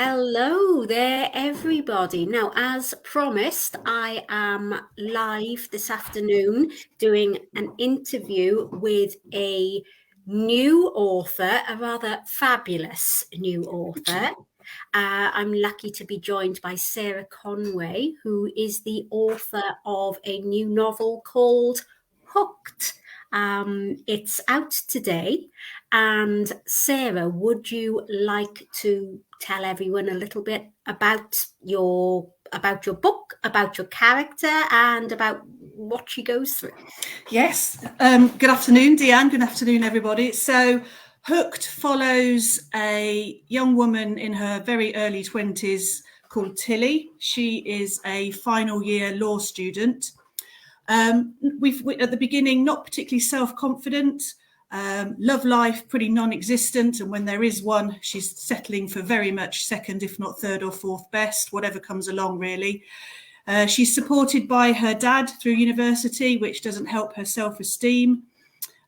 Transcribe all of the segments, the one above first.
Hello there, everybody. Now, as promised, I am live this afternoon doing an interview with a new author, a rather fabulous new author. I'm lucky to be joined by Sarah Conway, who is the author of a new novel called Hooked. It's out today. And Sarah, would you like to tell everyone a little bit about your book, about your character, and about what she goes through? Yes. Good afternoon, Deanne. Good afternoon, everybody. So, Hooked follows a young woman in her very early 20s called Tilly. She is a final year law student. We at the beginning, not particularly self-confident, love life pretty non-existent, and when there is one, she's settling for very much second, if not third or fourth best, whatever comes along, really. She's supported by her dad through university, which doesn't help her self-esteem.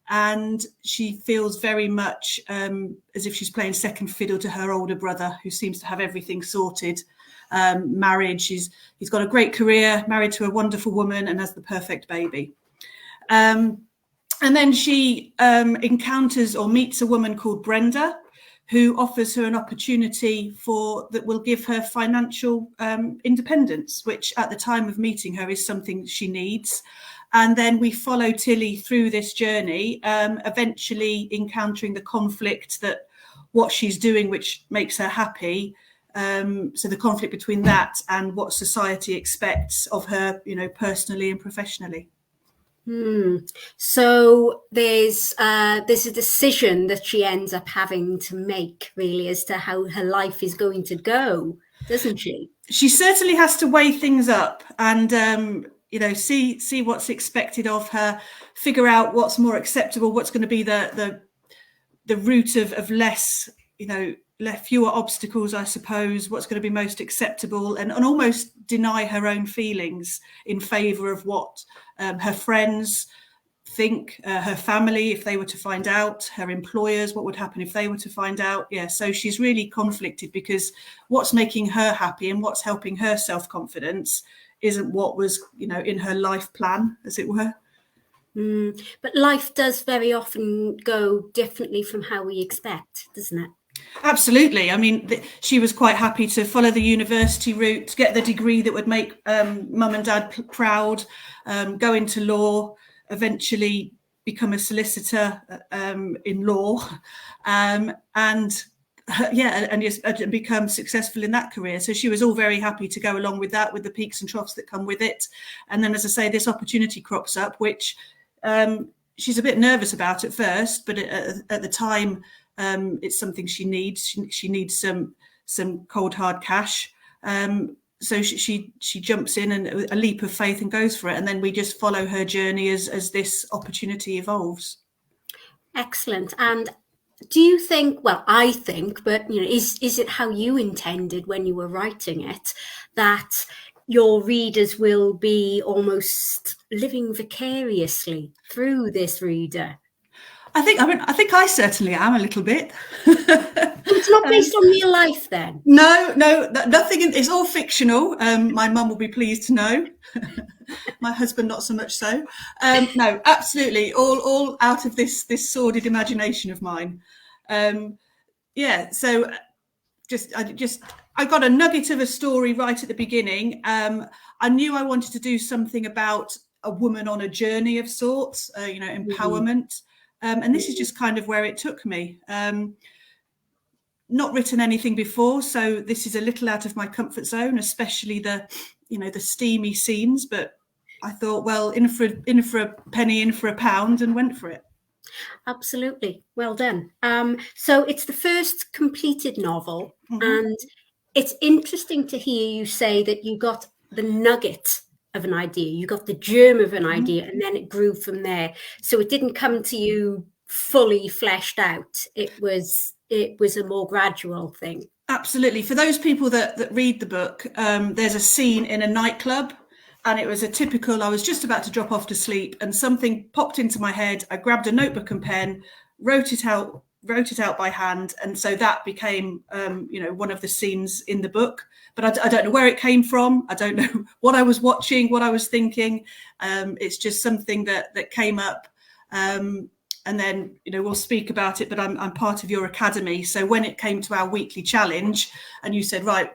And she feels very much as if she's playing second fiddle to her older brother, who seems to have everything sorted. Married, he's got a great career, married to a wonderful woman, and has the perfect baby. And then she encounters or meets a woman called Brenda, who offers her an opportunity that will give her financial independence, which at the time of meeting her is something she needs. And then we follow Tilly through this journey, eventually encountering the conflict that what she's doing, which makes her happy. So the conflict between that and what society expects of her, personally and professionally. So there's a decision that she ends up having to make, really, as to how her life is going to go, doesn't she? She certainly has to weigh things up and see what's expected of her, figure out what's more acceptable, what's going to be the route of less, fewer obstacles, I suppose, what's going to be most acceptable, and almost deny her own feelings in favour of what her friends think, her family, if they were to find out, her employers, what would happen if they were to find out. Yeah, so she's really conflicted because what's making her happy and what's helping her self-confidence isn't what was, in her life plan, as it were. But life does very often go differently from how we expect, doesn't it? Absolutely. I mean, she was quite happy to follow the university route, get the degree that would make mum and dad proud, go into law, eventually become a solicitor in law, and become successful in that career. So she was all very happy to go along with that, with the peaks and troughs that come with it. And then, as I say, this opportunity crops up, which she's a bit nervous about at first, but at the time, it's something she needs. She needs some cold hard cash. So she jumps in and a leap of faith and goes for it. And then we just follow her journey as this opportunity evolves. Excellent. And do you think, well, I think, but is it how you intended when you were writing it, that your readers will be almost living vicariously through this reader? I think I certainly am a little bit. It's not based on real life, then? No, nothing. It's all fictional. My mum will be pleased to know. My husband, not so much so. No, absolutely, all out of this sordid imagination of mine. So I got a nugget of a story right at the beginning. I knew I wanted to do something about a woman on a journey of sorts, empowerment. And this is just kind of where it took me. Not written anything before, so this is a little out of my comfort zone, especially the steamy scenes. But I thought, well, in for a penny, in for a pound, and went for it. Absolutely, well done. So it's the first completed novel, and it's interesting to hear you say that you got the nugget of an idea, you got the germ of an idea, and then it grew from there. So it didn't come to you fully fleshed out. It was a more gradual thing. Absolutely. For those people that read the book, there's a scene in a nightclub, and it was I was just about to drop off to sleep, and something popped into my head. I grabbed a notebook and pen, wrote it out wrote it out by hand, and so that became one of the scenes in the book. But I don't know where it came from. I don't know what I was watching, what I was thinking. It's just something that came up. And then, we'll speak about it, but I'm part of your academy. So when it came to our weekly challenge and you said, right,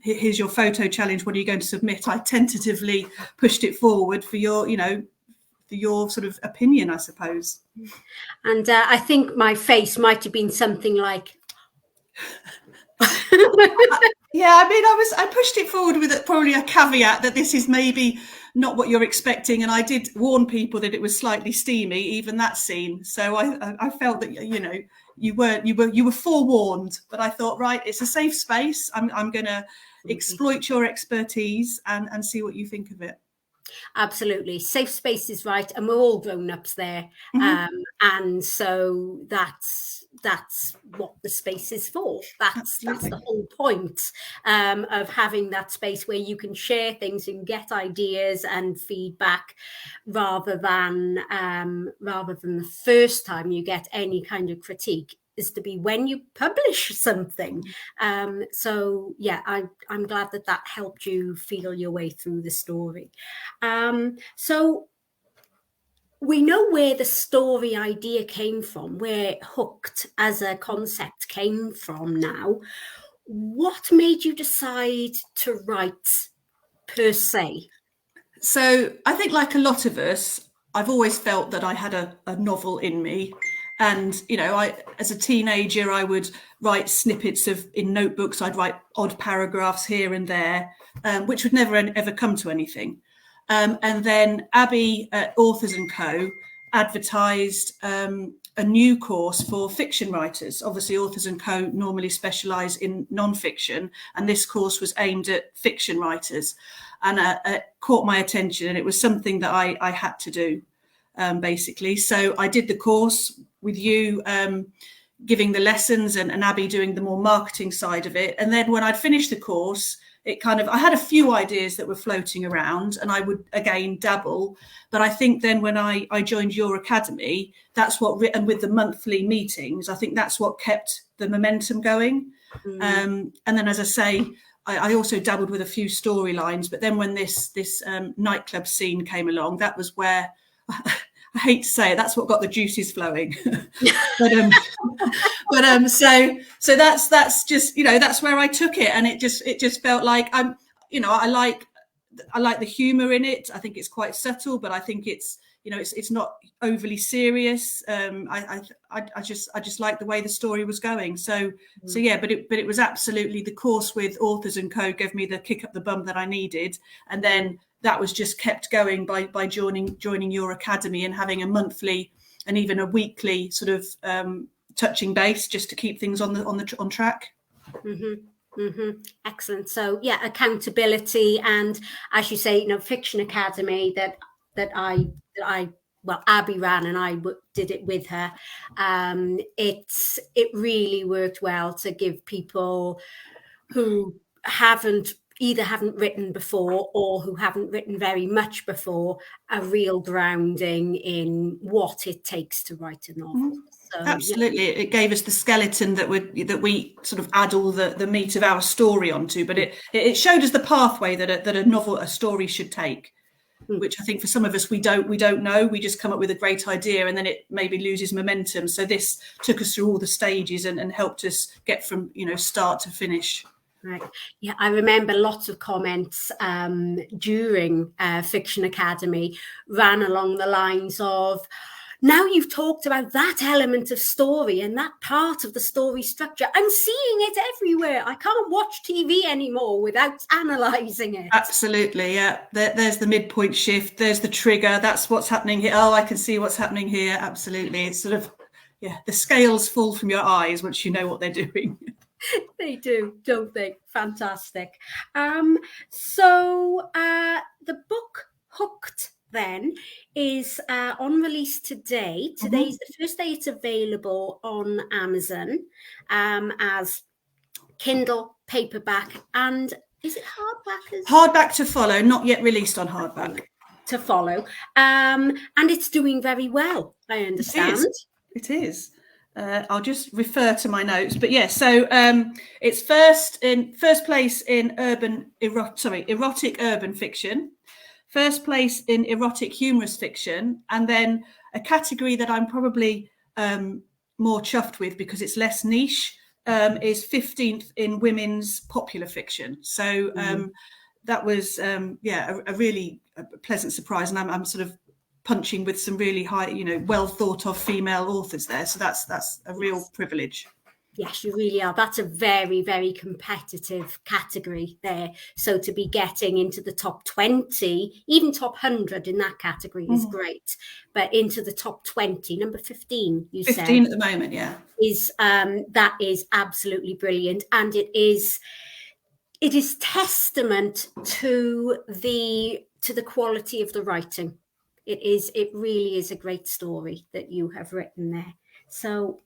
here's your photo challenge, what are you going to submit? I tentatively pushed it forward for your, for your sort of opinion, I suppose. And I think my face might have been something like... Yeah, I mean, I pushed it forward with probably a caveat that this is maybe not what you're expecting, and I did warn people that it was slightly steamy, even that scene. So I felt that you were forewarned, but I thought, right, it's a safe space. I'm going to exploit your expertise and see what you think of it. Absolutely, safe space is right, and we're all grown-ups there, and so that's what the space is for. That's the whole point of having that space where you can share things and get ideas and feedback, rather than the first time you get any kind of critique is to be when you publish something. So yeah, I'm glad that helped you feel your way through the story. So we know where the story idea came from, where Hooked as a concept came from now. What made you decide to write per se? So I think, like a lot of us, I've always felt that I had a novel in me. And, as a teenager, I would write snippets in notebooks. I'd write odd paragraphs here and there, which would never ever come to anything. And then Abby at Authors & Co. advertised a new course for fiction writers. Obviously, Authors & Co. normally specialise in non-fiction, and this course was aimed at fiction writers. And it caught my attention, and it was something that I had to do, basically. So I did the course with you giving the lessons and Abby doing the more marketing side of it. And then when I'd finished the course, I had a few ideas that were floating around, and I would again dabble. But I think then when I joined your academy, and with the monthly meetings, I think that's what kept the momentum going. And then, as I say, I also dabbled with a few storylines. But then when this nightclub scene came along, that was where, I hate to say it, that's what got the juices flowing. So that's just, that's where I took it, and it just felt like I like the humor in it. I think it's quite subtle, but I think it's not overly serious. I just like the way the story was going. So yeah, but it was absolutely, the course with Authors & Co. gave me the kick up the bum that I needed, and then that was just kept going by joining your academy and having a monthly and even a weekly sort of touching base, just to keep things on track. Excellent. So yeah, accountability, and as you say, Fiction Academy that I Abby ran, and I did it with her. It really worked well to give people who either haven't written before or who haven't written very much before a real grounding in what it takes to write a novel. So, absolutely, yeah. It gave us the skeleton that we sort of add all the meat of our story onto, but it showed us the pathway that a story should take, which I think for some of us we don't know. We just come up with a great idea and then it maybe loses momentum. So this took us through all the stages and helped us get from start to finish. Right. Yeah, I remember lots of comments during Fiction Academy ran along the lines of, now you've talked about that element of story and that part of the story structure, I'm seeing it everywhere. I can't watch TV anymore without analysing it. Absolutely, yeah. There's the midpoint shift. There's the trigger. That's what's happening here. Oh, I can see what's happening here. Absolutely. It's sort of, yeah, the scales fall from your eyes once you know what they're doing. They do, don't they? Fantastic. So the book Hooked then is on release today. Today's the first day it's available on Amazon as Kindle, paperback, and is it hardback? Hardback to follow, not yet released on hardback. To follow. And it's doing very well, I understand. It is. I'll just refer to my notes, but yeah, so it's first place in erotic urban fiction, first place in erotic humorous fiction, and then a category that I'm probably more chuffed with because it's less niche, is 15th in women's popular fiction. So that was a really pleasant surprise, and I'm sort of punching with some really high, well thought of female authors there. So that's a real privilege. Yes, you really are. That's a very, very competitive category there. So to be getting into the top 20, even top 100 in that category is great. But into the top 20, number 15, you 15 said. 15 at the moment, yeah. That is absolutely brilliant. And it is testament to the quality of the writing. It really is a great story that you have written there. So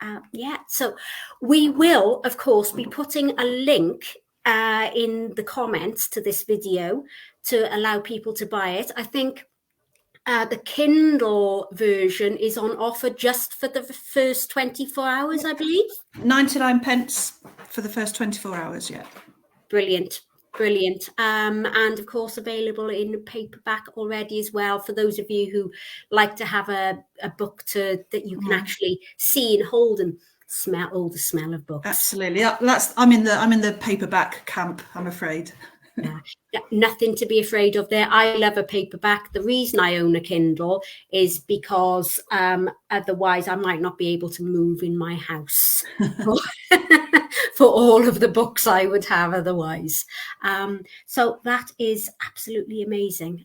so we will, of course, be putting a link in the comments to this video to allow people to buy it. I think the Kindle version is on offer just for the first 24 hours, I believe. 99 pence for the first 24 hours, yeah. Brilliant. Brilliant. And of course, available in paperback already as well, for those of you who like to have a book that you can actually see and hold and smell. The smell of books. Absolutely. I'm in the paperback camp, I'm afraid. Nothing to be afraid of there. I love a paperback. The reason I own a Kindle is because otherwise I might not be able to move in my house for all of the books I would have otherwise. So that is absolutely amazing.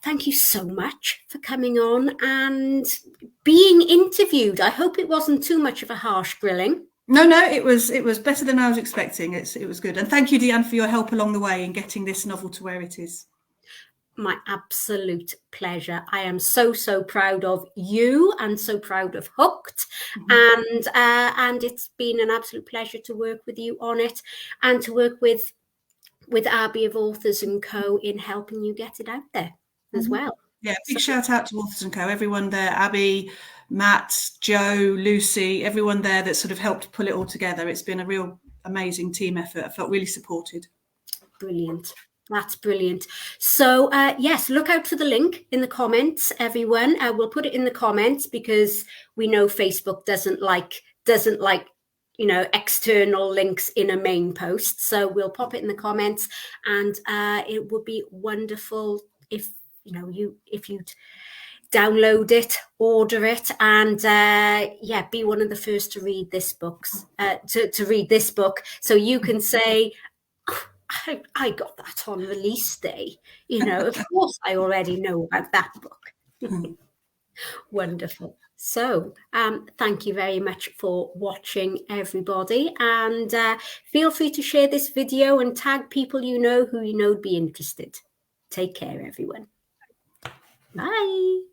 Thank you so much for coming on and being interviewed. I hope it wasn't too much of a harsh grilling. No, it was better than I was expecting. It was good. And thank you, Deanne, for your help along the way in getting this novel to where it is. My absolute pleasure. I am so proud of you and so proud of Hooked. And it's been an absolute pleasure to work with you on it and to work with Abbey of Authors & Co. in helping you get it out there as well. Yeah, big shout out to Authors & Co. Everyone there, Abby, Matt, Joe, Lucy, everyone there that sort of helped pull it all together. It's been a real amazing team effort. I felt really supported. Brilliant. That's brilliant. So yes, look out for the link in the comments, everyone. We'll put it in the comments because we know Facebook doesn't like external links in a main post. So we'll pop it in the comments, and it would be wonderful if you'd download it, order it, and be one of the first to read this book. To read this book, so you can say, I got that on release day. Of course, I already know about that book. Wonderful. So thank you very much for watching, everybody. And feel free to share this video and tag people who would be interested. Take care, everyone. Bye.